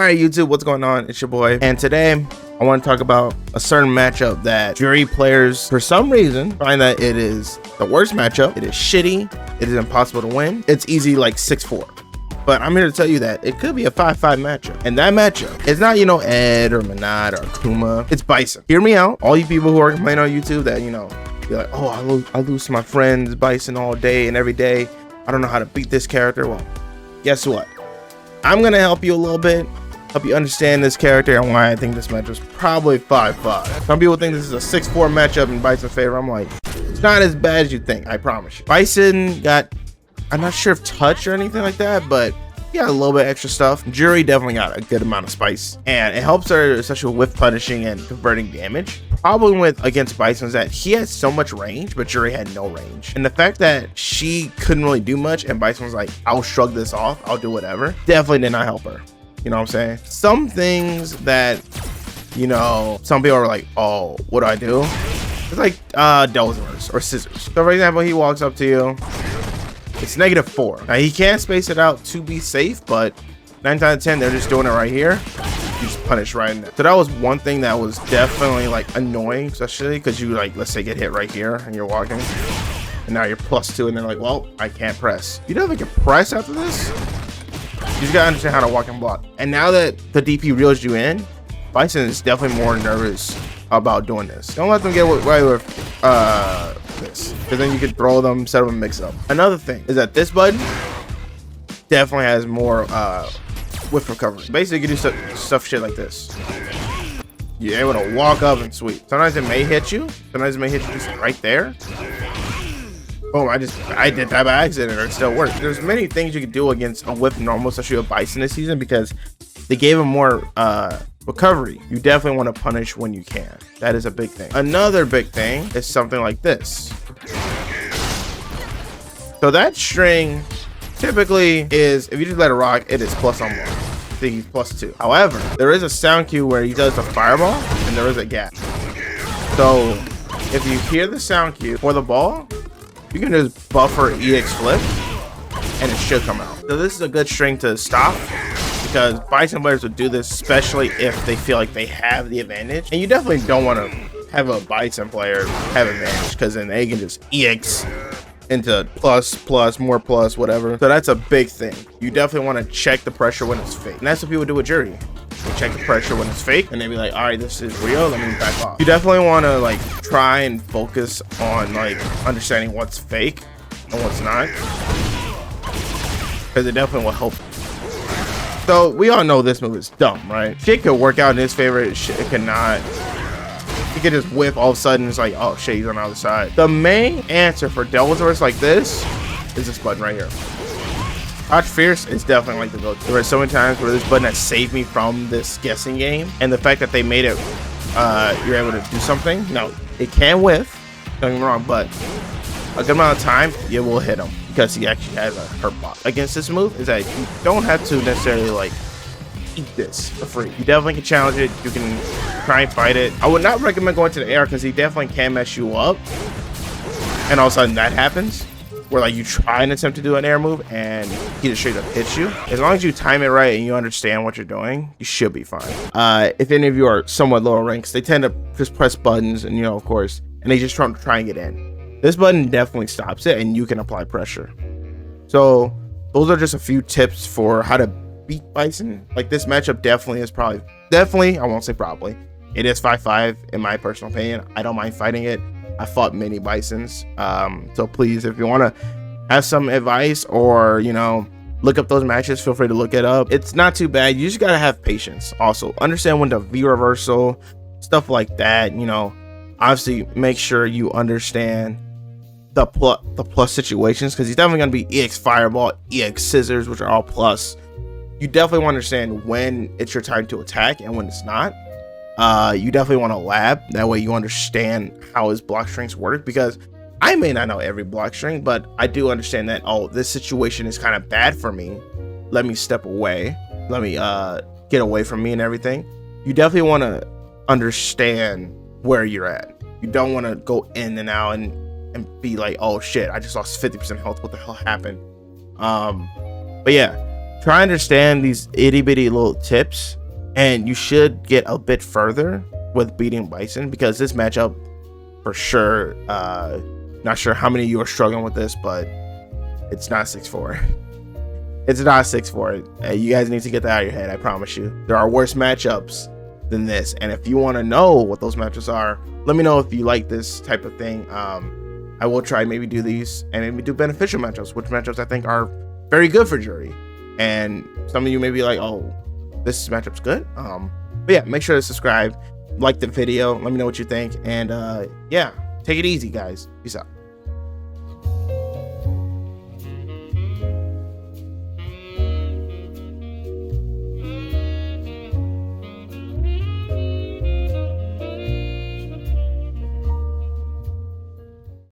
All right, YouTube, what's going on? It's your boy, and today I want to talk about a certain matchup that Juri players, for some reason, find that it is the worst matchup. It is shitty. It is impossible to win. It's easy, like 6-4. But I'm here to tell you that it could be a 5-5 matchup. And that matchup is not, Ed or Manat or Kuma. It's Bison. Hear me out. All you people who are complaining on YouTube that, you're like, oh, I lose to my friends Bison all day and every day. I don't know how to beat this character. Well, guess what? I'm going to help you a little bit. Help you understand this character and why I think this matchup is probably 5-5. Some people think this is a 6-4 matchup in Bison's favor. I'm like, it's not as bad as you think, I promise you. Bison got, I'm not sure if touch or anything like that, but he got a little bit extra stuff. Juri definitely got a good amount of spice, and it helps her, especially with punishing and converting damage. Problem with against Bison is that he has so much range, but Juri had no range. And the fact that she couldn't really do much, and Bison was like, I'll shrug this off, I'll do whatever, definitely did not help her. You know what I'm saying? Some things that, some people are like, oh, what do I do? It's like Delzers or scissors. So for example, he walks up to you. It's -4. Now he can space it out to be safe, but 9 times out of 10, they're just doing it right here. You just punish right in there. So that was one thing that was definitely like annoying, especially because you let's say get hit right here and you're walking. And now you're +2 and they're like, well, I can't press. You don't think you can press after this? You just gotta understand how to walk and block. And now that the DP reels you in, Bison is definitely more nervous about doing this. Don't let them get away with this, because then you can throw them instead of a mix-up. Another thing is that this button definitely has more whiff recovery. Basically, you can do stuff shit like this. You're able to walk up and sweep. Sometimes it may hit you. Sometimes it may hit you just right there. Boom, I did that by accident, or it still works. There's many things you can do against a whip normal, especially with Bison this season, because they gave him more recovery. You definitely want to punish when you can. That is a big thing. Another big thing is something like this. So that string typically is, if you just let it rock, it is plus on 1. I think he's +2. However, there is a sound cue where he does a fireball and there is a gap. So if you hear the sound cue for the ball, you can just buffer EX flip and it should come out. So this is a good string to stop, because Bison players would do this, especially if they feel like they have the advantage. And you definitely don't want to have a Bison player have advantage, because then they can just EX into plus, more plus, whatever. So that's a big thing. You definitely want to check the pressure when it's fake. And that's what people do with Juri. They check the pressure when it's fake, and they be like, all right, this is real, let me back off. You definitely want to try and focus on understanding what's fake and what's not, because it definitely will help. So we all know this move is dumb, right? Shit could work out in his favor, it could not. He could just whip all of a sudden, it's like, oh shit, he's on the other side. The main answer for Delzers like this is this button right here. Hot Fierce is definitely the go-to. There were so many times where this button has saved me from this guessing game, and the fact that they made it, you're able to do something. Now, it can whiff, don't get me wrong, but a good amount of time, it will hit him, because he actually has a hurt block. Against this move is that you don't have to necessarily eat this for free. You definitely can challenge it. You can try and fight it. I would not recommend going to the air, because he definitely can mess you up, and all of a sudden that happens, where you try and attempt to do an air move and he just straight up hits you. As long as you time it right and you understand what you're doing, you should be fine. If any of you are somewhat lower ranks, they tend to just press buttons and of course, and they just try and get in. This button definitely stops it, and you can apply pressure. So those are just a few tips for how to beat Bison. This matchup definitely is I won't say probably, it is 5-5 in my personal opinion. I don't mind fighting it. I fought many Bisons, so please, if you want to have some advice or look up those matches, feel free to look it up. It's not too bad. You just gotta have patience. Also understand when to V reversal, stuff like that. Obviously make sure you understand the plus situations, because he's definitely gonna be EX fireball, EX scissors, which are all plus. You definitely want to understand when it's your time to attack and when it's not. You definitely want to lab, that way you understand how his block strings work, because I may not know every block string, but I do understand that, oh, this situation is kind of bad for me, let me step away, let me get away from me and everything. You definitely want to understand where you're at. You don't want to go in and out and be like, oh shit, I just lost 50% health, what the hell happened? But yeah, try and understand these itty bitty little tips, and you should get a bit further with beating Bison, because this matchup for sure, not sure how many of you are struggling with this, but it's not 6-4. It's not 6-4. You guys need to get that out of your head. I promise you, there are worse matchups than this. And if you want to know what those matchups are, let me know if you like this type of thing. I will try maybe do these and maybe do beneficial matchups, which matchups I think are very good for Juri. And some of you may be like, oh, this matchup's good. But yeah, make sure to subscribe, like the video, let me know what you think, and yeah, take it easy, guys. Peace out.